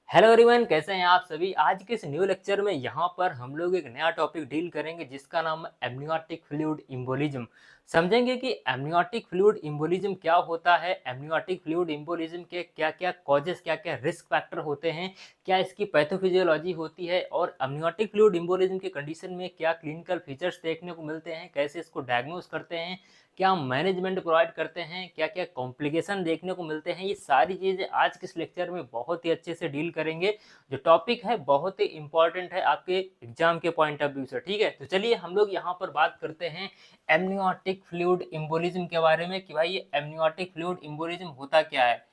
Hello everyone, कैसे हैं आप सभी। आज के इस न्यू लेक्चर में यहाँ पर हम लोग एक नया टॉपिक डील करेंगे जिसका नाम है एमनियोटिक फ्लूइड एम्बोलिज्म। समझेंगे कि एमनियोटिक फ्लूइड एम्बोलिज्म क्या होता है, एमनियोटिक फ्लूइड एम्बोलिज्म के क्या क्या कॉजेस, क्या क्या रिस्क फैक्टर होते हैं, क्या इसकी पैथोफिजियोलॉजी होती है और एमनियोटिक फ्लूइड एम्बोलिज्म के कंडीशन में क्या क्लिनिकल फीचर्स देखने को मिलते हैं, कैसे इसको डायग्नोस करते हैं, क्या मैनेजमेंट प्रोवाइड करते हैं, क्या क्या कॉम्प्लिकेशन देखने को मिलते हैं। ये सारी चीज़ें आज के इस लेक्चर में बहुत ही अच्छे से डील करेंगे। जो टॉपिक है बहुत ही इंपॉर्टेंट है आपके एग्जाम के पॉइंट ऑफ व्यू से। ठीक है, तो चलिए हम लोग यहाँ पर बात करते हैं एमनियोटिक फ्लूइड एम्बोलिज्म के बारे में कि भाई ये एमनियोटिक फ्लूइड एम्बोलिज्म होता क्या है।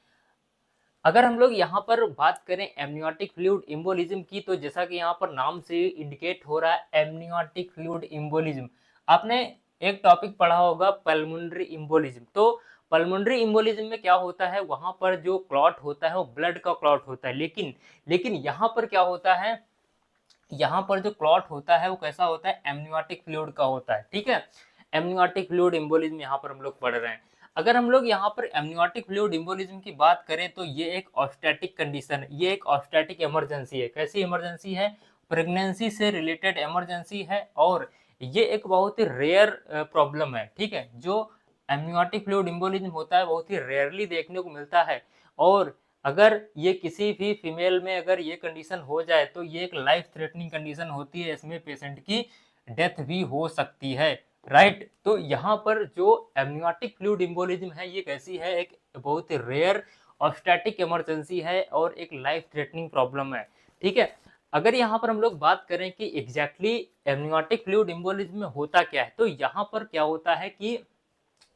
अगर हम लोग यहाँ पर बात करें एमनियोटिक फ्लूइड एम्बोलिज्म की, तो जैसा कि यहाँ पर नाम से इंडिकेट हो रहा है एमनियोटिक फ्लूइड एम्बोलिज्म, आपने एक टॉपिक पढ़ा होगा पल्मोनरी एम्बोलिज्म। तो पल्मोनरी एम्बोलिज्म में क्या होता है, वहां पर जो क्लॉट होता है वो ब्लड का क्लॉट होता है, लेकिन लेकिन यहाँ पर क्या होता है, यहाँ पर जो क्लॉट होता है वो कैसा होता है, एमनियोटिक फ्लूइड का होता है। ठीक है, एमनियोटिक फ्लूइड एम्बोलिज्म यहाँ पर हम लोग पढ़ रहे हैं। अगर हम लोग यहाँ पर एमनियोटिक फ्लूइड एम्बोलिज्म की बात करें तो ये एक ऑब्स्टेटिक कंडीशन है, ये एक ऑब्स्टेटिक इमरजेंसी है। कैसी इमरजेंसी है, प्रेगनेंसी से रिलेटेड इमरजेंसी है और ये एक बहुत ही रेयर प्रॉब्लम है। ठीक है, जो एमनियोटिक फ्लूइड एम्बोलिज्म होता है बहुत ही रेयरली देखने को मिलता है और अगर ये किसी भी फीमेल में अगर ये कंडीशन हो जाए तो ये एक लाइफ थ्रेटनिंग कंडीशन होती है, इसमें पेशेंट की डेथ भी हो सकती है। राइट, तो यहाँ पर जो एमनियोटिक फ्लूइड एम्बोलिज्म है ये कैसी है, एक बहुत ही रेयर ऑब्स्टेटिक इमरजेंसी है और एक लाइफ थ्रेटनिंग प्रॉब्लम है। ठीक है, अगर यहाँ पर हम लोग बात करें कि एग्जैक्टली एमनियोटिक फ्लूइड एम्बोलिज्म में होता क्या है, तो यहाँ पर क्या होता है कि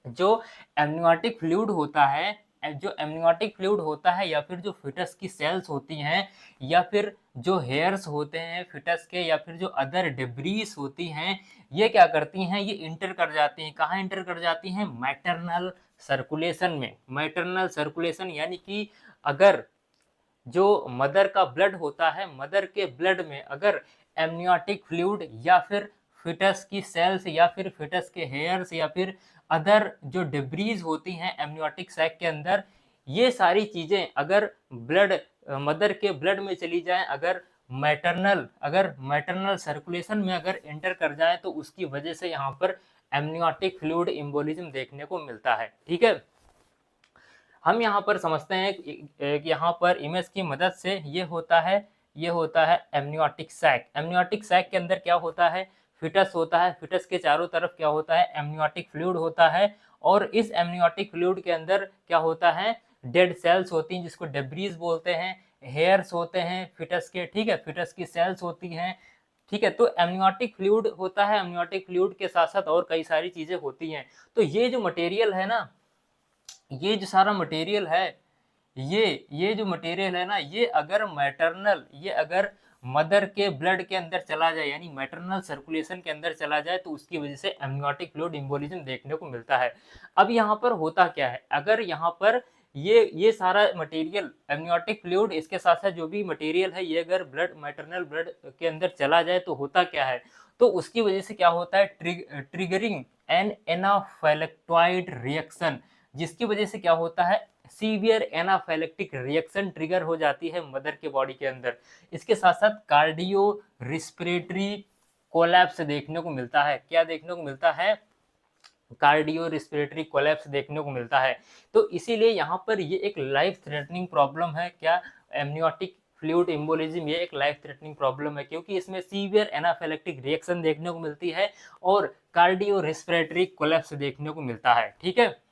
जो एमनियोटिक फ्लूइड होता है, जो एमनियोटिक फ्लूइड होता है या फिर जो फिटस की सेल्स होती हैं या फिर जो हेयर्स होते हैं फिटस के या फिर जो अदर डिब्रीज होती हैं, ये क्या करती हैं, ये इंटर कर जाती हैं। कहाँ इंटर कर जाती हैं, मैटरनल सर्कुलेशन में। मैटरनल सर्कुलेशन यानी कि अगर जो मदर का ब्लड होता है, मदर के ब्लड में अगर एमनियोटिक फ्लूइड या फिर फिटस की सेल्स या फिर फिटस के हेयर्स या फिर अदर जो डिब्रीज होती हैं एमनियोटिक सैक के अंदर, ये सारी चीजें अगर ब्लड मदर के ब्लड में चली जाएं, अगर मैटरनल सर्कुलेशन में अगर एंटर कर जाए तो उसकी वजह से यहाँ पर एमनियोटिक फ्लूइड एम्बोलिज्म देखने को मिलता है। ठीक है, हम यहाँ पर समझते हैं कि यहाँ पर इमेज की मदद से ये होता है एमनियोटिक सैक। एमनियोटिक सैक के अंदर क्या होता है, फिटस होता है, फिटस के चारों तरफ क्या होता है, एमनियोटिक फ्लूइड होता है और इस एमनियोटिक फ्लूइड के अंदर क्या होता है, डेड सेल्स होती हैं जिसको डेब्रीज बोलते हैं, हेयर्स होते हैं फिटस के। ठीक है, फिटस की सेल्स होती हैं। ठीक है, तो एमनियोटिक फ्लूइड होता है, एमनियोटिक फ्लूइड के साथ साथ और कई सारी चीजें होती हैं। तो ये जो मटेरियल है ना, ये जो सारा मटेरियल है, ये जो मटेरियल है ना, ये अगर मदर के ब्लड के अंदर चला जाए यानी मैटरनल सर्कुलेशन के अंदर चला जाए तो उसकी वजह से एमनियोटिक फ्लूइड एम्बोलिज्म देखने को मिलता है। अब यहाँ पर होता क्या है, अगर यहाँ पर ये सारा मटेरियल एमनियोटिक फ्लूइड इसके साथ साथ जो भी मटेरियल है ये अगर मैटरनल ब्लड के अंदर चला जाए तो होता क्या है, तो उसकी वजह से क्या होता है, ट्रिगरिंग एन एनाफाइलेक्टॉइड रिएक्शन, जिसकी वजह से क्या होता है, सीवियर एनाफाइलेक्टिक रिएक्शन ट्रिगर हो जाती है मदर के बॉडी के अंदर। इसके साथ साथ कार्डियो रिस्पिरेटरी कोलैप्स देखने को मिलता है। क्या देखने को मिलता है, कार्डियो रिस्पिरेटरी कोलैप्स देखने को मिलता है। तो इसीलिए यहाँ पर ये एक लाइफ थ्रेटनिंग प्रॉब्लम है। क्या, एमनियोटिक फ्लूइड एम्बोलिज्म ये एक लाइफ थ्रेटनिंग प्रॉब्लम है क्योंकि इसमें सीवियर एनाफाइलेक्टिक रिएक्शन देखने को मिलती है और कार्डियो रिस्पिरेटरी कोलैप्स देखने को मिलता है। ठीक है,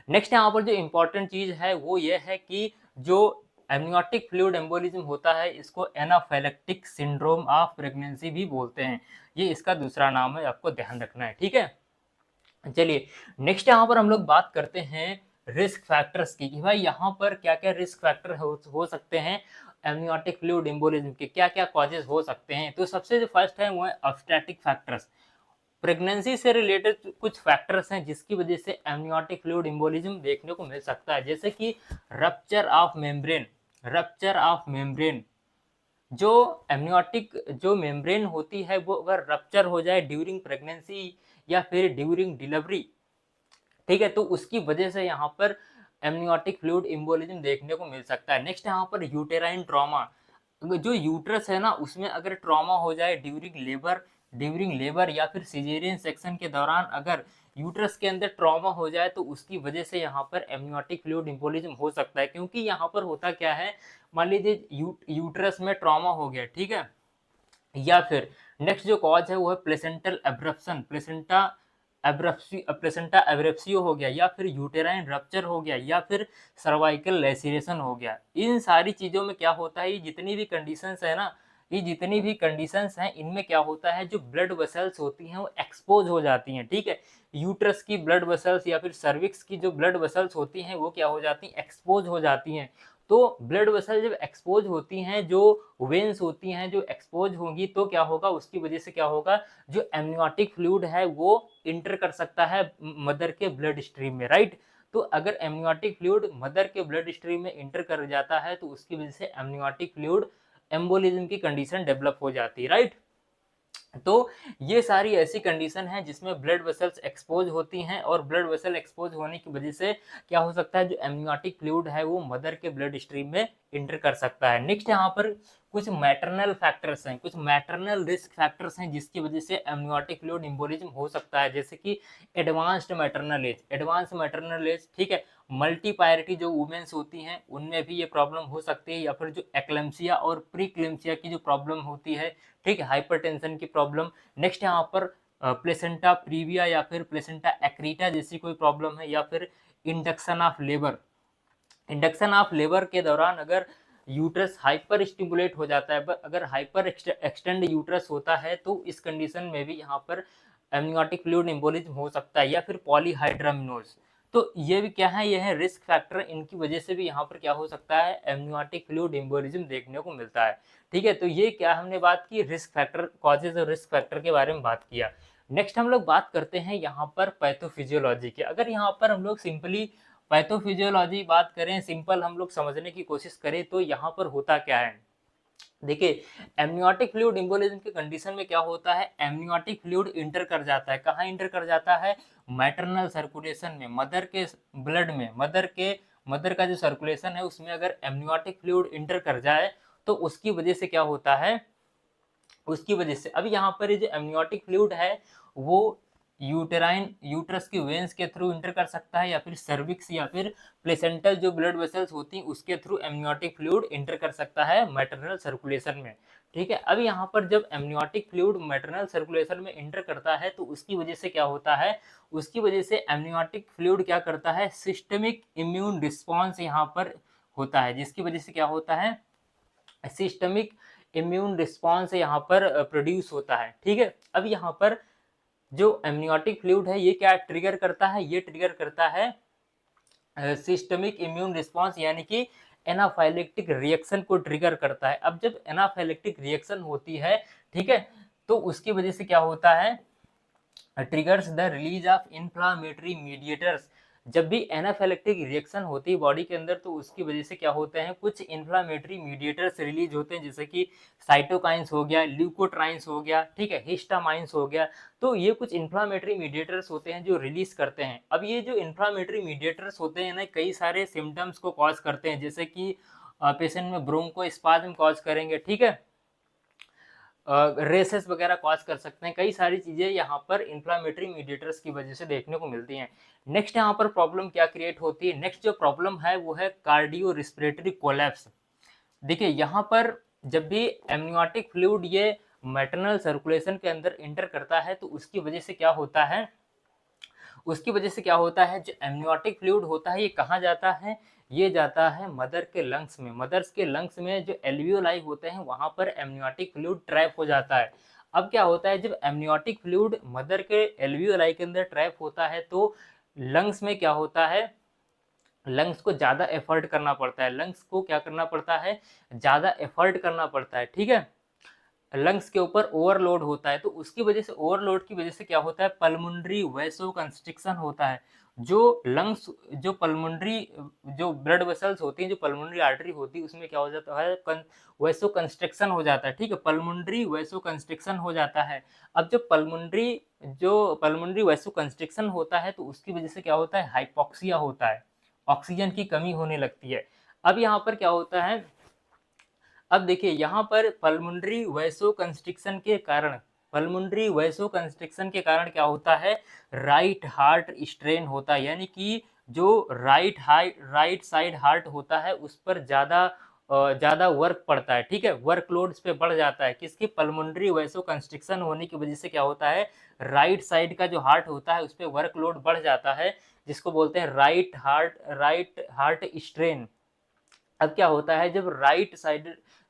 नेक्स्ट यहाँ पर जो इम्पोर्टेंट चीज है वो ये है कि जो एमनियोटिक फ्लूइड एम्बोलिज्म होता है इसको एनाफाइलेक्टिक सिंड्रोम ऑफ प्रेगनेंसी भी बोलते हैं, ये इसका दूसरा नाम है, आपको ध्यान रखना है। ठीक है, चलिए नेक्स्ट यहाँ पर हम लोग बात करते हैं रिस्क फैक्टर्स की कि भाई यहाँ पर क्या क्या रिस्क फैक्टर हो सकते हैं, एमनियोटिक फ्लूइड एम्बोलिज्म के क्या क्या कॉजेज हो सकते हैं। तो सबसे जो फर्स्ट है वो है ऑब्स्टेटिक फैक्टर्स। प्रेगनेंसी से रिलेटेड कुछ फैक्टर्स हैं जिसकी वजह से एमनियोटिक फ्लूइड एम्बोलिज्म देखने को मिल सकता है, जैसे कि रप्चर ऑफ मेम्ब्रेन। जो एमनियोटिक जो मेम्ब्रेन होती है वो अगर रप्चर हो जाए ड्यूरिंग प्रेगनेंसी या फिर ड्यूरिंग डिलीवरी, ठीक है, तो उसकी वजह से यहाँ पर एमनियोटिक फ्लूइड एम्बोलिज्म देखने को मिल सकता है। नेक्स्ट यहाँ पर यूटेराइन ट्रॉमा, जो यूट्रस है ना उसमें अगर ट्रॉमा हो जाए ड्यूरिंग लेबर या फिर सिजेरियन सेक्शन के दौरान अगर यूट्रस के अंदर ट्रॉमा हो जाए तो उसकी वजह से यहाँ पर एमनियोटिक फ्लूइड एम्बोलिज्म हो सकता है। क्योंकि यहाँ पर होता क्या है, मान लीजिए यूट्रस में ट्रॉमा हो गया, ठीक है, या फिर नेक्स्ट जो कॉज है वो है प्लेसेंटल एब्रप्शन, प्लेसेंटा एब्रेप्सियो हो गया, या फिर यूटेराइन रप्चर हो गया, या फिर सर्वाइकल लेसिरेशन हो गया। इन सारी चीज़ों में क्या होता है, ये जितनी भी कंडीशंस है ना, ये जितनी भी कंडीशंस हैं इनमें क्या होता है, जो ब्लड वेसल्स होती हैं वो एक्सपोज हो जाती हैं, ठीक है। यूट्रस की ब्लड वेसल्स या फिर सर्विक्स की जो ब्लड वेसल्स होती हैं वो क्या हो जाती हैं, एक्सपोज हो जाती हैं। तो ब्लड वेसल जब एक्सपोज होती हैं, जो वेन्स होती हैं जो एक्सपोज होंगी, तो क्या होगा, उसकी वजह से क्या होगा, जो एमनियोटिक फ्लूइड है वो इंटर कर सकता है मदर के ब्लड स्ट्रीम में, राइट। तो अगर एमनियोटिक फ्लूइड मदर के ब्लड स्ट्रीम में इंटर कर जाता है तो उसकी वजह से एमनियोटिक फ्लूइड एम्बोलिज्म की कंडीशन डेवलप हो जाती है, राइट। तो ये सारी ऐसी कंडीशन है जिसमें ब्लड वेसल्स एक्सपोज होती हैं, और ब्लड वेसल एक्सपोज होने की वजह से क्या हो सकता है, जो एमनियोटिक फ्लूइड है वो मदर के ब्लड स्ट्रीम में इंटर कर सकता है। नेक्स्ट यहाँ पर कुछ मैटरनल फैक्टर्स हैं, कुछ मैटरनल रिस्क फैक्टर्स हैं जिसकी वजह से एमनियोटिक फ्लूइड एम्बोलिज्म हो सकता है, जैसे कि एडवांस मैटरनल एज, ठीक है। मल्टी पायरिटी जो वुमेन्स होती हैं उनमें भी ये प्रॉब्लम हो सकती है, या फिर जो एक्लेम्सिया और प्रीक्लेम्सिया की जो प्रॉब्लम होती है, ठीक है, हाइपरटेंशन की प्रॉब्लम। नेक्स्ट यहाँ पर प्लेसेंटा प्रीविया या फिर प्लेसेंटा एक्रीटा जैसी कोई प्रॉब्लम है, या फिर इंडक्शन ऑफ लेबर के दौरान अगर यूट्रस हाइपर स्टिमुलेट हो जाता है, अगर हाइपर एक्सटेंड यूट्रस होता है तो इस कंडीशन में भी यहाँ पर एमनियोटिक फ्लूइड एम्बोलिज्म हो सकता है, या फिर पॉलीहाइड्रामिनोज। तो ये भी क्या है, यह है रिस्क फैक्टर, इनकी वजह से भी यहाँ पर क्या हो सकता है, एमनियोटिक फ्लूइड एम्बोलिज्म देखने को मिलता है, ठीक है। तो ये क्या हमने बात की, रिस्क फैक्टर, कॉजेज और रिस्क फैक्टर के बारे में बात किया। नेक्स्ट हम लोग बात करते हैं यहाँ पर पैथोफिजियोलॉजी की। अगर यहाँ पर हम लोग सिंपली पैथोफिजियोलॉजी बात करें, सिंपल हम लोग समझने की कोशिश करें, तो यहाँ पर होता क्या है, देखिए, एमनियोटिक फ्लूइड एम्बोलिज्म के कंडीशन में क्या होता है, एमनियोटिक फ्लूइड इंटर कर जाता है, कहाँ इंटर कर जाता है, मैटरनल सर्कुलेशन में, मदर के ब्लड में, मदर का जो सर्कुलेशन है उसमें अगर एमनियोटिक फ्लूइड इंटर कर जाए तो उसकी वजह से क्या होता है, उसकी वजह से अब यहाँ पर जो एमनियोटिक फ्लूइड है वो यूट्रस की वेन्स के थ्रू इंटर कर सकता है, या फिर सर्विक्स या फिर प्लेसेंटल जो ब्लड वेसल्स होती हैं उसके थ्रू एमनियोटिक फ्लूइड इंटर कर सकता है मैटरनल सर्कुलेशन में, ठीक है। अब यहाँ पर जब एमनियोटिक फ्लूइड मैटरनल सर्कुलेशन में इंटर करता है तो उसकी वजह से क्या होता है, उसकी वजह से एमनियोटिक फ्लूइड क्या करता है, सिस्टमिक इम्यून रिस्पॉन्स यहाँ पर होता है, जिसकी वजह से क्या होता है, सिस्टमिक इम्यून रिस्पॉन्स यहाँ पर प्रोड्यूस होता है, ठीक है। अब यहाँ पर जो एमनियोटिक फ्लूइड है ये क्या ट्रिगर करता है, ये ट्रिगर करता है सिस्टमिक इम्यून रिस्पॉन्स, यानी कि एनाफाइलेक्टिक रिएक्शन को ट्रिगर करता है। अब जब एनाफाइलेक्टिक रिएक्शन होती है, ठीक है, तो उसकी वजह से क्या होता है, triggers the release of inflammatory mediators. जब भी एनाफिलेक्टिक रिएक्शन होती है बॉडी के अंदर तो उसकी वजह से क्या होते हैं, कुछ इन्फ्लामेटरी मीडिएटर्स रिलीज होते हैं, जैसे कि साइटोकाइंस हो गया, ल्यूकोट्राइंस हो गया, ठीक है, हिस्टामाइंस हो गया। तो ये कुछ इन्फ्लामेटरी मीडिएटर्स होते हैं जो रिलीज करते हैं। अब ये जो इन्फ्लामेटरी मीडिएटर्स होते हैं ना, कई सारे सिम्टम्स को कॉज करते हैं, जैसे कि पेशेंट में ब्रोंकोस्पाज्म कॉज करेंगे, ठीक है, रेसेस वगैरह कॉज कर सकते हैं, कई सारी चीज़ें यहाँ पर इन्फ्लामेटरी मीडिएटर्स की वजह से देखने को मिलती हैं। नेक्स्ट यहाँ पर प्रॉब्लम क्या क्रिएट होती है, नेक्स्ट जो प्रॉब्लम है वो है कार्डियो रिस्पिरेटरी कोलैप्स। देखिए यहाँ पर जब भी एमनियोटिक फ्लूइड ये मैटरनल सर्कुलेशन के अंदर इंटर करता है तो उसकी वजह से क्या होता है, जो एमनियोटिक फ्लूइड होता है ये कहाँ जाता है, ये जाता है मदर के लंग्स में। मदर्स के लंग्स में जो एल्वियोलाई होते हैं वहाँ पर एमनियोटिक फ्लूइड ट्रैप हो जाता है। अब क्या होता है, जब एमनियोटिक फ्लूइड मदर के एल्वियोलाई के अंदर ट्रैप होता है तो लंग्स में क्या होता है, लंग्स को ज़्यादा एफर्ट करना पड़ता है, लंग्स को क्या करना पड़ता है, ज़्यादा एफर्ट करना पड़ता है, ठीक है, लंग्स के ऊपर ओवरलोड होता है। तो उसकी वजह से, ओवरलोड की वजह से क्या होता है, पल्मोनरी वैसोकंस्ट्रिक्शन होता है। जो लंग्स, जो पल्मोनरी, जो ब्लड वेसल्स होती हैं, जो पल्मोनरी आर्टरी होती है उसमें क्या हो जाता है, वैसोकंस्ट्रिक्शन हो जाता है, ठीक है, पल्मोनरी वैसोकंस्ट्रिक्शन हो जाता है। अब जो पल्मोनरी वैसोकंस्ट्रिक्शन होता है तो उसकी वजह से क्या होता है, हाइपोक्सिया होता है। ऑक्सीजन की कमी होने लगती है। अब यहाँ पर क्या होता है, अब देखिए यहाँ पर पल्मोनरी वैसोकंस्ट्रिक्शन के कारण, पल्मोनरी वैसोकंस्ट्रिक्शन के कारण क्या होता है, राइट हार्ट स्ट्रेन होता है, यानी कि जो राइट साइड हार्ट होता है उस पर ज़्यादा वर्क पड़ता है, ठीक है, वर्कलोड इस पे बढ़ जाता है। किसकी, पल्मोनरी वैसोकंस्ट्रिक्शन होने की वजह से क्या होता है, राइट साइड का जो हार्ट होता है उस पर वर्कलोड बढ़ जाता है, जिसको बोलते हैं राइट हार्ट स्ट्रेन। अब क्या होता है, जब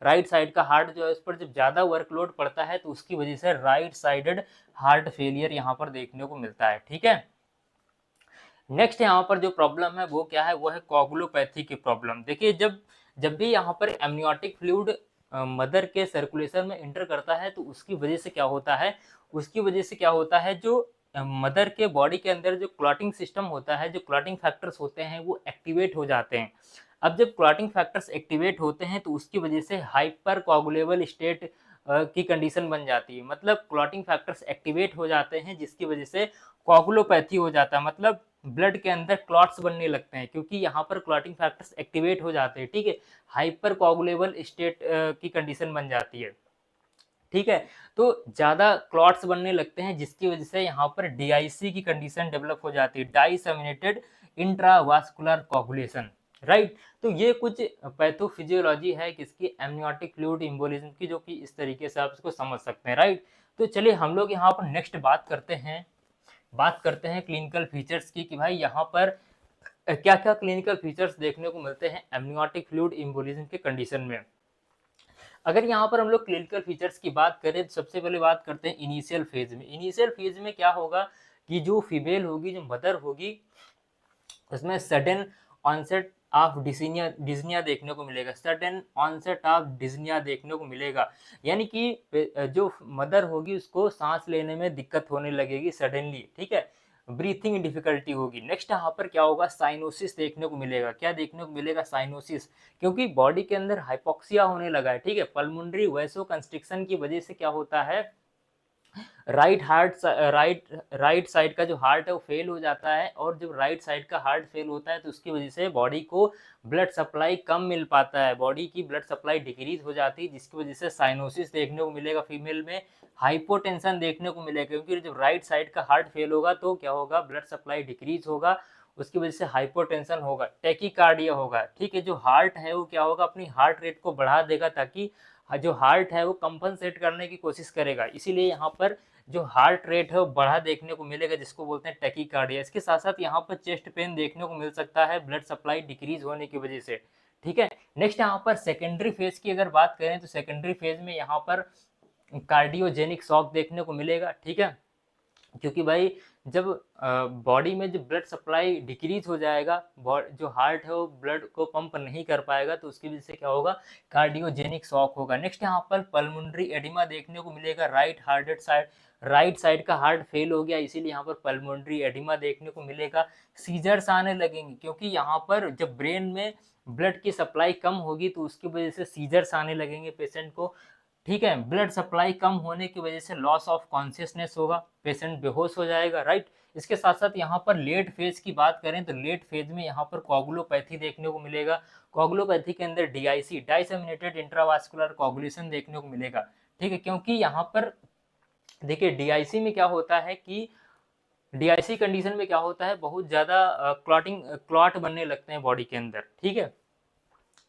राइट साइड का हार्ट जो है उस पर जब ज़्यादा वर्कलोड पड़ता है तो उसकी वजह से राइट साइडेड हार्ट फेलियर यहाँ पर देखने को मिलता है, ठीक है। नेक्स्ट यहाँ पर जो प्रॉब्लम है वो क्या है, वो है कोगुलोपैथी की प्रॉब्लम। देखिए जब जब भी यहाँ पर एमनियोटिक फ्लूइड मदर के सर्कुलेशन में इंटर करता है तो उसकी वजह से क्या होता है, जो मदर के बॉडी के अंदर जो क्लॉटिंग सिस्टम होता है, जो क्लॉटिंग फैक्टर्स होते हैं वो एक्टिवेट हो जाते हैं। अब जब क्लॉटिंग फैक्टर्स एक्टिवेट होते हैं तो उसकी वजह से हाइपर कोगुलेबल स्टेट की कंडीशन बन जाती है, मतलब क्लॉटिंग फैक्टर्स एक्टिवेट हो जाते हैं जिसकी वजह से कोगुलोपैथी हो जाता है, मतलब ब्लड के अंदर क्लॉट्स बनने लगते हैं, क्योंकि यहाँ पर क्लॉटिंग फैक्टर्स एक्टिवेट हो जाते हैं, ठीक है, हाइपर कोगुलेबल स्टेट की कंडीशन बन जाती है, ठीक है। तो ज़्यादा क्लॉट्स बनने लगते हैं जिसकी वजह से यहाँ पर डीआईसी की कंडीशन डेवलप हो जाती है, डाइसेमिनेटेड इंट्रावास्कुलर कोगुलेशन, राइट। तो ये कुछ पैथोफिजियोलॉजी है किसकी, एमनियोटिक फ्लूइड एम्बोलिज्म की, जो कि इस तरीके से आप इसको समझ सकते हैं, राइट। तो चलिए हम लोग यहाँ पर नेक्स्ट बात करते हैं क्लिनिकल फीचर्स की, कि भाई यहाँ पर क्या क्या क्लिनिकल फीचर्स देखने को मिलते हैं एमनियोटिक फ्लूइड एम्बोलिज्म के कंडीशन में। अगर यहाँ पर हम लोग क्लिनिकल फीचर्स की बात करें तो सबसे पहले बात करते हैं इनिशियल फेज में। इनिशियल फेज में क्या होगा कि जो फीमेल होगी, जो मदर होगी, उसमें सडन ऑनसेट ऑफ डिस्निया देखने को मिलेगा, सडन ऑनसेट ऑफ डिस्निया देखने को मिलेगा, यानी कि जो मदर होगी उसको सांस लेने में दिक्कत होने लगेगी सडनली, ठीक है, ब्रीथिंग डिफिकल्टी होगी। नेक्स्ट यहाँ पर क्या होगा, साइनोसिस देखने को मिलेगा। क्या देखने को मिलेगा, साइनोसिस, क्योंकि बॉडी के अंदर हाइपोक्सिया होने लगा है, ठीक है, पल्मोनरी वैसोकंस्ट्रिक्शन की वजह से क्या होता है, राइट साइड का जो हार्ट है वो फेल हो जाता है, और जब राइट साइड का हार्ट फेल होता है तो उसकी वजह से बॉडी को ब्लड सप्लाई कम मिल पाता है, बॉडी की ब्लड सप्लाई डिक्रीज हो जाती है, जिसकी वजह से साइनोसिस देखने को मिलेगा फीमेल में, हाइपोटेंशन देखने को मिलेगा, क्योंकि जब राइट साइड का हार्ट फेल होगा तो क्या होगा, ब्लड सप्लाई डिक्रीज होगा, उसकी वजह से हाइपोटेंशन होगा, टैकीकार्डिया होगा, ठीक है। जो हार्ट है वो क्या होगा, अपनी हार्ट रेट को बढ़ा देगा ताकि जो हार्ट है वो कंपनसेट करने की कोशिश करेगा, इसीलिए यहाँ पर जो हार्ट रेट है वो बढ़ा देखने को मिलेगा, जिसको बोलते हैं टैकीकार्डिया। इसके साथ साथ यहाँ पर चेस्ट पेन देखने को मिल सकता है ब्लड सप्लाई डिक्रीज होने की वजह से, ठीक है। नेक्स्ट यहाँ पर सेकेंडरी फेज की अगर बात करें तो सेकेंडरी फेज में यहाँ पर कार्डियोजेनिक शॉक देखने को मिलेगा, ठीक है, क्योंकि भाई जब बॉडी में जो ब्लड सप्लाई डिक्रीज हो जाएगा, जो हार्ट है वो ब्लड को पंप नहीं कर पाएगा, तो उसकी वजह से क्या होगा, कार्डियोजेनिक शॉक होगा। नेक्स्ट यहाँ पर पल्मोनरी एडिमा देखने को मिलेगा, राइट साइड का हार्ट फेल हो गया, इसीलिए यहाँ पर पल्मोनरी एडिमा देखने को मिलेगा। सीजर्स आने लगेंगे, क्योंकि यहाँ पर जब ब्रेन में ब्लड की सप्लाई कम होगी तो उसकी वजह से सीजर्स आने लगेंगे पेशेंट को, ठीक है। ब्लड सप्लाई कम होने की वजह से लॉस ऑफ कॉन्शियसनेस होगा, पेशेंट बेहोश हो जाएगा, राइट। इसके साथ साथ यहाँ पर लेट फेज की बात करें तो लेट फेज में यहाँ पर कोगुलोपैथी देखने को मिलेगा। कोगुलोपैथी के अंदर डीआईसी, डाइसेमिनेटेड इंट्रावास्कुलर कोगुलेशन देखने को मिलेगा, ठीक है, क्योंकि यहाँ पर देखिए डीआईसी में क्या होता है कि डीआईसी कंडीशन में क्या होता है, बहुत ज़्यादा क्लॉट बनने लगते हैं बॉडी के अंदर, ठीक है।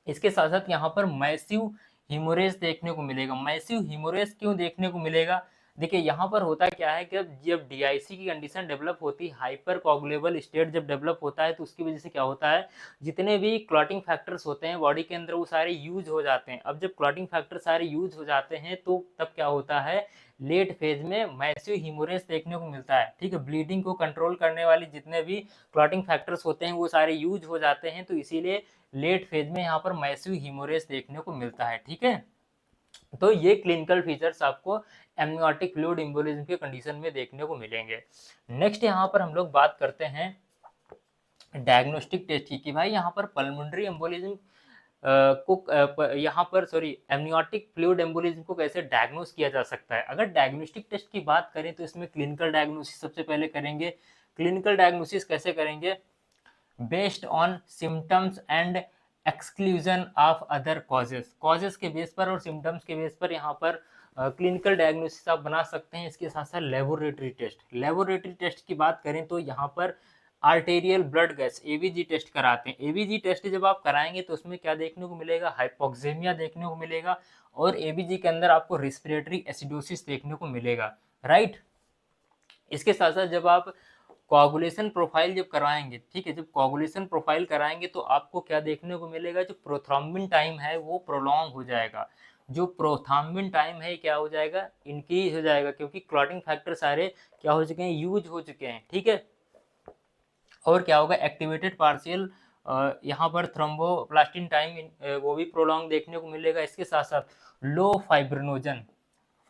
इसके साथ साथ यहाँ पर मैसिव हीमोरेज देखने को मिलेगा। मैसिव हीमोरेज क्यों देखने को मिलेगा, देखिए यहाँ पर होता क्या है कि जब डीआईसी की कंडीशन डेवलप होती है, हाइपर कोगुलेबल स्टेट जब डेवलप होता है तो उसकी वजह से क्या होता है, जितने भी क्लॉटिंग फैक्टर्स होते हैं बॉडी के अंदर वो सारे यूज हो जाते हैं। अब जब क्लॉटिंग फैक्टर सारे यूज हो जाते हैं तो तब क्या होता है, लेट फेज में मैसिव हीमोरेज देखने को मिलता है, ठीक है। ब्लीडिंग को कंट्रोल करने वाली जितने भी क्लॉटिंग फैक्टर्स होते हैं वो सारे यूज हो जाते हैं, तो इसीलिए लेट फेज में यहाँ पर मैसिव हीमोरेज देखने को मिलता है, ठीक है। तो ये क्लिनिकल फीचर्स आपको एमनियोटिक फ्लूइड एम्बोलिज्म के कंडीशन में देखने को मिलेंगे। नेक्स्ट यहाँ पर हम लोग बात करते हैं डायग्नोस्टिक टेस्ट की, कि भाई यहाँ पर पल्मोनरी एम्बोलिज्म यहाँ पर एमनियोटिक फ्लूइड एम्बोलिज्म को कैसे डायग्नोस किया जा सकता है। अगर डायग्नोस्टिक टेस्ट की बात करें तो इसमें क्लिनिकल डायग्नोसिस सबसे पहले करेंगे। क्लिनिकल डायग्नोसिस कैसे करेंगे, based on symptoms and exclusion of other causes के बेस पर और सिम्टम्स के बेस पर यहाँ पर क्लिनिकल डायग्नोसिस आप बना सकते हैं। इसके साथ साथ लेबोरेटरी टेस्ट की बात करें तो यहाँ पर arterial blood gas ABG test कराते हैं। एबीजी टेस्ट जब आप कराएंगे तो उसमें क्या देखने को मिलेगा, हाइपोक्सेमिया देखने को मिलेगा और एबीजी के अंदर आपको रेस्पिरेटरी एसिडोसिस देखने को मिलेगा, राइट। इसके साथ साथ जब आप कोआगुलेशन प्रोफाइल जब कराएंगे, ठीक है, जब कोआगुलेशन प्रोफाइल कराएंगे तो आपको क्या देखने को मिलेगा, जो प्रोथ्रोम्बिन टाइम है वो प्रोलॉन्ग हो जाएगा। जो प्रोथ्रोम्बिन टाइम है क्या हो जाएगा, इंक्रीज हो जाएगा, क्योंकि क्लॉटिंग फैक्टर सारे क्या हो चुके हैं, यूज हो चुके हैं, ठीक है। और क्या होगा, एक्टिवेटेड पार्शियल यहाँ पर थ्रोम्बोप्लास्टिन टाइम वो भी प्रोलॉन्ग देखने को मिलेगा। इसके साथ साथ लो फाइब्रिनोजन,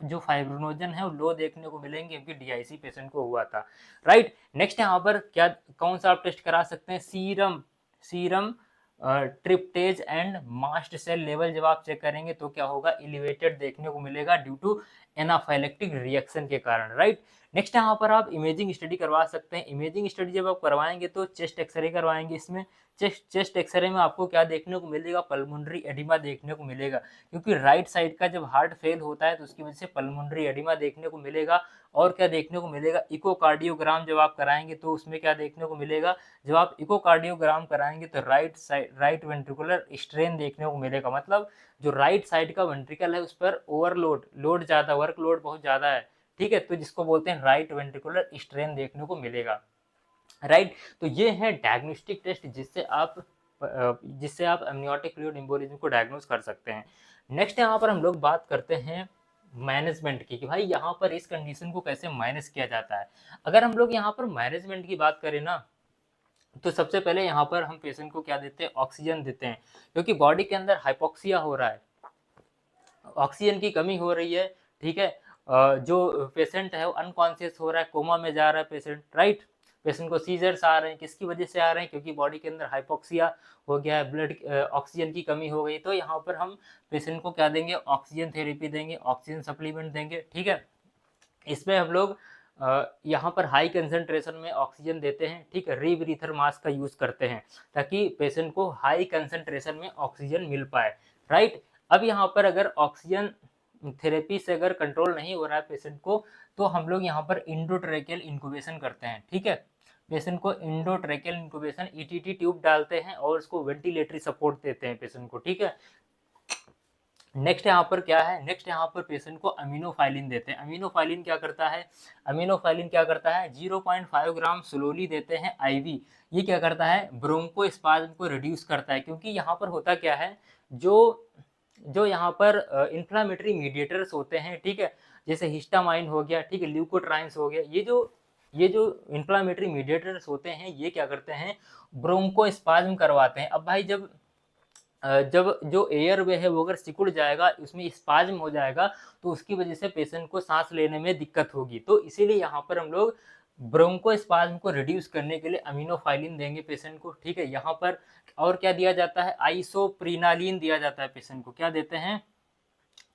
जो फाइब्रिनोजन है वो लो देखने को मिलेंगे, क्योंकि डीआईसी पेशेंट को हुआ था, राइट। नेक्स्ट यहाँ पर क्या, कौन सा आप टेस्ट करा सकते हैं, serum tryptase and mast cell level जब आप चेक करेंगे तो क्या होगा, एलिवेटेड देखने को मिलेगा ड्यू टू एनाफाइलेक्टिक रिएक्शन के कारण, राइट। नेक्स्ट यहाँ पर आप इमेजिंग स्टडी करवा सकते हैं। इमेजिंग स्टडी जब आप करवाएंगे तो चेस्ट एक्सरे करवाएंगे। इसमें चेस्ट एक्सरे में आपको क्या देखने को मिलेगा, पल्मोनरी एडिमा देखने को मिलेगा, क्योंकि राइट साइड का जब हार्ट फेल होता है तो उसकी वजह से पल्मोनरी एडिमा देखने को मिलेगा। और क्या देखने को मिलेगा, इकोकार्डियोग्राम जब आप कराएंगे तो उसमें क्या देखने को मिलेगा, जब आप इकोकार्डियोग्राम कराएंगे तो राइट वेंट्रिकुलर स्ट्रेन देखने को मिलेगा, मतलब जो राइट साइड का वेंट्रिकल है उस पर लोड ज़्यादा, वर्कलोड बहुत ज़्यादा है, ठीक है, तो जिसको बोलते हैं राइट वेंट्रिकुलर स्ट्रेन देखने को मिलेगा, राइट। तो ये है डायग्नोस्टिक टेस्ट जिससे आप एमनियोटिक फ्लूइड एम्बोलिज्म को डायग्नोस कर सकते हैं। नेक्स्ट यहाँ पर हम लोग बात करते हैं मैनेजमेंट की, कि भाई यहाँ पर इस कंडीशन को कैसे मैनेज किया जाता है। अगर हम लोग यहाँ पर मैनेजमेंट की बात करें ना, तो सबसे पहले यहाँ पर हम पेशेंट को क्या देते हैं, ऑक्सीजन देते हैं, क्योंकि बॉडी के अंदर हाइपोक्सिया हो रहा है, ऑक्सीजन की कमी हो रही है, ठीक है। जो पेशेंट है वो अनकॉन्शियस हो रहा है, कोमा में जा रहा है पेशेंट, राइट। पेशेंट को सीजर्स आ रहे हैं, किसकी वजह से आ रहे हैं, क्योंकि बॉडी के अंदर हाइपोक्सिया हो गया है, ब्लड ऑक्सीजन की कमी हो गई। तो यहाँ पर हम पेशेंट को क्या देंगे, ऑक्सीजन थेरेपी देंगे, ऑक्सीजन सप्लीमेंट देंगे, ठीक है। इसमें हम लोग यहाँ पर हाई कंसंट्रेशन में ऑक्सीजन देते हैं, ठीक है, रीब्रीथर मास्क का यूज़ करते हैं ताकि पेशेंट को हाई कंसंट्रेशन में ऑक्सीजन मिल पाए, राइट। अब यहाँ पर अगर ऑक्सीजन थेरेपी से अगर कंट्रोल नहीं हो रहा है पेशेंट को, तो हम लोग यहाँ पर इंडोट्रेकियल इंक्यूबेशन करते हैं, ठीक है। पेशेंट को इंडोट्रेकियल इंक्यूबेशन ईटीटी ट्यूब डालते हैं और उसको वेंटिलेटरी सपोर्ट देते हैं पेशेंट को, ठीक है। नेक्स्ट यहाँ पर क्या है, नेक्स्ट यहाँ पर पेशेंट को अमीनोफाइलिन देते हैं। अमीनोफाइलिन क्या करता है, अमीनोफाइलिन क्या करता है, 0.5 ग्राम स्लोली देते हैं आईवी। ये क्या करता है, ब्रोंकोस्पाज्म को रिड्यूस करता है, क्योंकि यहाँ पर होता क्या है, जो जो यहाँ पर इन्फ्लामेटरी मीडिएटर्स होते हैं, ठीक है, जैसे हिस्टामाइन हो गया, ठीक है, ल्यूकोट्राइन्स हो गया, ये जो इन्फ्लामेटरी मीडिएटर्स होते हैं ये क्या करते हैं, ब्रोंकोस्पाज्म करवाते हैं। अब भाई जब जो एयर वे है वो अगर सिकुड़ जाएगा, उसमें स्पाज्म हो जाएगा, तो उसकी वजह से पेशेंट को सांस लेने में दिक्कत होगी। तो इसीलिए यहाँ पर हम लोग ब्रोंकोस्पाज्म को रिड्यूस करने के लिए अमीनोफाइलिन देंगे पेशेंट को, ठीक है। यहाँ पर और क्या दिया जाता है, आइसोप्रिनालिन दिया जाता है पेशेंट को, क्या देते हैं,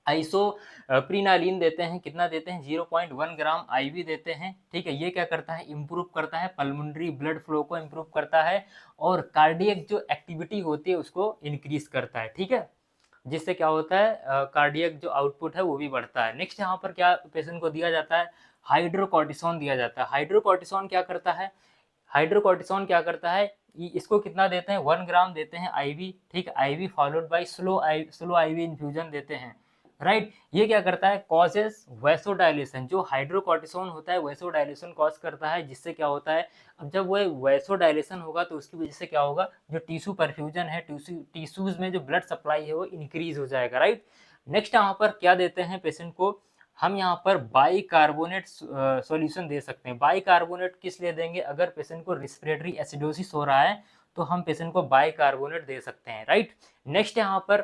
आइसोप्रिनालिन देते हैं। कितना देते हैं, 0.1 ग्राम आईवी देते हैं, ठीक है। ये क्या करता है, इंप्रूव करता है पल्मोनरी ब्लड फ्लो को, इंप्रूव करता है और कार्डियक जो एक्टिविटी होती है उसको इंक्रीज करता है, ठीक है, जिससे क्या होता है, कार्डियक जो आउटपुट है वो भी बढ़ता है। नेक्स्ट यहाँ पर क्या पेशेंट को दिया जाता है, हाइड्रोकॉर्टिसोन दिया जाता है। हाइड्रोकॉर्टिसोन क्या करता है, हाइड्रोकॉर्टिसोन क्या करता है, इसको कितना देते हैं, 1 ग्राम देते हैं आईवी, ठीक है, IV followed by slow IV infusion देते हैं, राइट। ये क्या करता है, कॉजेस वैसोडाइलेशन। जो हाइड्रोकॉर्टिसोन होता है वैसोडाइलेशन कॉज करता है, जिससे क्या होता है, अब जब वो वैसोडाइलेशन होगा तो उसकी वजह से क्या होगा, जो टिश्यू परफ्यूजन है, टिश्यूज में जो ब्लड सप्लाई है वो इंक्रीज हो जाएगा, राइट। नेक्स्ट यहाँ पर क्या देते हैं पेशेंट को, हम यहाँ पर बाइकार्बोनेट सॉल्यूशन दे सकते हैं। बाइकार्बोनेट किस लिए देंगे, अगर पेशेंट को रेस्पिरेटरी एसिडोसिस हो रहा है तो हम पेशेंट को बाइकार्बोनेट दे सकते हैं, राइट। नेक्स्ट यहाँ पर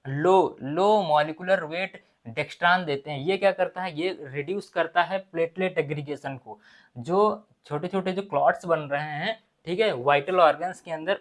लो मॉलिक्यूलर वेट डेक्स्ट्रान देते हैं। ये क्या करता है, ये रिड्यूस करता है प्लेटलेट एग्रीगेशन को। जो छोटे छोटे जो क्लॉट्स बन रहे हैं, ठीक है, वाइटल ऑर्गन्स के अंदर,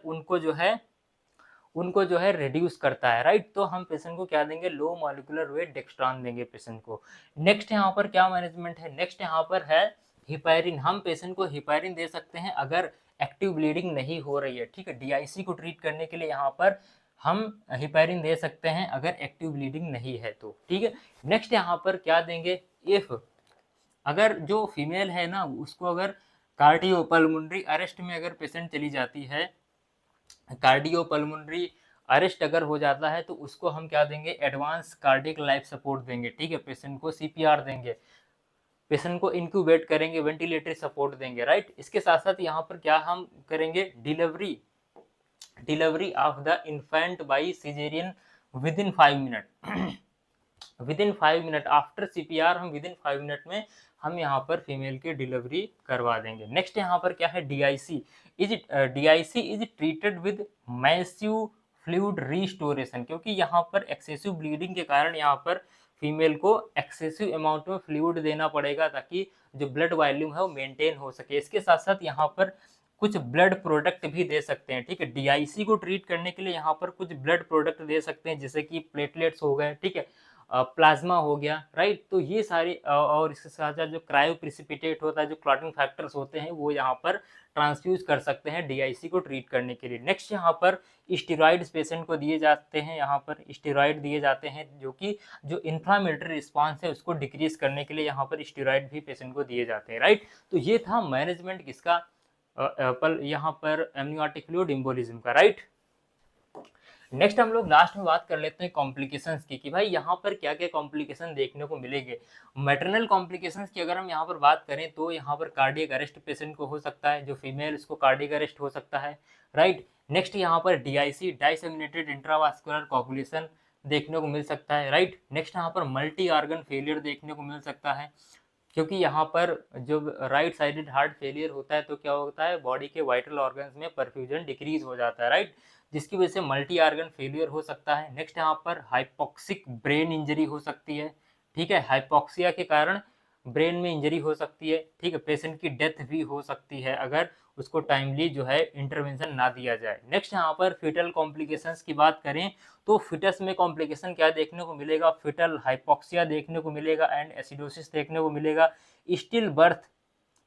उनको जो है रिड्यूस करता है, राइट। तो हम पेशेंट को क्या देंगे, लो मॉलिक्यूलर वेट डेक्स्ट्रान देंगे पेशेंट को। नेक्स्ट यहाँ पर क्या मैनेजमेंट है, नेक्स्ट यहाँ पर है हिपैरिन। हम पेशेंट को हिपैरिन दे सकते हैं अगर एक्टिव ब्लीडिंग नहीं हो रही है, ठीक है। DIC को ट्रीट करने के लिए यहाँ पर हम हेपेरिन दे सकते हैं अगर एक्टिव ब्लीडिंग नहीं है तो, ठीक है। नेक्स्ट यहाँ पर क्या देंगे, इफ अगर जो फीमेल है ना उसको अगर कार्डियोपल्मोनरी अरेस्ट में अगर पेशेंट चली जाती है, कार्डियोपल्मोनरी अरेस्ट अगर हो जाता है तो उसको हम क्या देंगे, एडवांस कार्डियक लाइफ सपोर्ट देंगे, ठीक है। पेशेंट को CPR देंगे, पेशेंट को इंक्यूबेट करेंगे, वेंटिलेटरी सपोर्ट देंगे, राइट। इसके साथ साथ यहाँ पर क्या हम करेंगे, delivery of the infant by caesarean within 5 minute within 5 minute after CPR हम विद इन 5 मिनट में हम यहाँ पर फीमेल की डिलीवरी करवा देंगे। नेक्स्ट यहाँ पर क्या है, DIC is treated with massive fluid restoration, क्योंकि यहाँ पर एक्सेसिव ब्लीडिंग के कारण यहाँ पर फीमेल को एक्सेसिव अमाउंट में फ्लूइड देना पड़ेगा ताकि जो ब्लड वॉल्यूम है वो मेंटेन हो सके। इसके साथ साथ यहाँ पर कुछ ब्लड प्रोडक्ट भी दे सकते हैं, ठीक है। DIC को ट्रीट करने के लिए यहाँ पर कुछ ब्लड प्रोडक्ट दे सकते हैं, जैसे कि प्लेटलेट्स हो गए, ठीक है, प्लाज्मा हो गया, राइट। तो ये सारे और इसके साथ साथ जो क्रायो प्रिसिपिटेट होता है, जो क्लॉटिंग फैक्टर्स होते हैं, वो यहाँ पर ट्रांसफ्यूज कर सकते हैं DIC को ट्रीट करने के लिए। नेक्स्ट यहाँ पर स्टेरॉइड्स पेशेंट को दिए जाते हैं, यहाँ पर स्टेरॉइड दिए जाते हैं जो कि जो इन्फ्लामेटरी रिस्पांस है उसको डिक्रीज करने के लिए यहाँ पर स्टेरॉइड भी पेशेंट को दिए जाते हैं, राइट। तो ये था मैनेजमेंट किसका, यहाँ पर एमनियोटिक फ्लूइड एम्बोलिज्म का, राइट। नेक्स्ट हम लोग लास्ट में बात कर लेते हैं कॉम्प्लिकेशंस की, कि भाई यहाँ पर क्या क्या कॉम्प्लिकेशन देखने को मिलेंगे। मैटरनल कॉम्प्लिकेशंस की अगर हम यहाँ पर बात करें तो यहाँ पर कार्डियक अरेस्ट पेशेंट को हो सकता है, जो फीमेल उसको कार्डियक अरेस्ट हो सकता है, राइट। नेक्स्ट यहाँ पर DIC डाइसेमिनेटेड इंट्रावास्कुलर कोगुलेशन देखने को मिल सकता है, राइट। नेक्स्ट यहाँ पर मल्टी ऑर्गन फेलियर देखने को मिल सकता है, क्योंकि यहाँ पर जब राइट साइडेड हार्ट फेलियर होता है तो क्या होता है, बॉडी के वाइटल ऑर्गन्स में परफ्यूजन डिक्रीज हो जाता है, राइट, जिसकी वजह से मल्टी ऑर्गन फेलियर हो सकता है। नेक्स्ट यहाँ पर हाइपोक्सिक ब्रेन इंजरी हो सकती है, ठीक है, हाइपोक्सिया के कारण ब्रेन में इंजरी हो सकती है, ठीक है। पेशेंट की डेथ भी हो सकती है अगर उसको टाइमली जो है इंटरवेंशन ना दिया जाए। नेक्स्ट यहाँ पर फिटल कॉम्प्लिकेशंस की बात करें तो फिटस में कॉम्प्लिकेशन क्या देखने को मिलेगा, फिटल हाइपोक्सिया देखने को मिलेगा एंड एसिडोसिस देखने को मिलेगा। स्टिल बर्थ,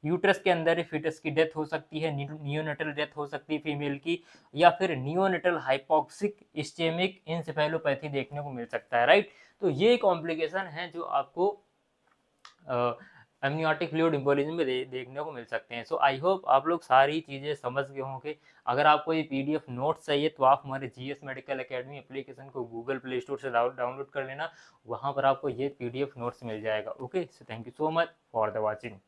यूट्रस के अंदर ही फिटस की डेथ हो सकती है, नियोनेटल डेथ हो सकती है फीमेल की, या फिर नियोनेटल हाइपोक्सिक इस्चेमिक इंसेफेलोपैथी देखने को मिल सकता है, राइट। तो ये कॉम्प्लिकेशन है जो आपको एमनियोटिक फ्लूइड एम्बोलिज्म में देखने को मिल सकते हैं। सो आई होप आप लोग सारी चीज़ें समझ गए होंगे। अगर आपको ये PDF नोट्स चाहिए तो आप हमारे GS मेडिकल एकेडमी एप्लीकेशन को गूगल प्ले स्टोर से डाउनलोड कर लेना, वहाँ पर आपको ये PDF नोट्स मिल जाएगा। Okay, so thank you so much for the watching.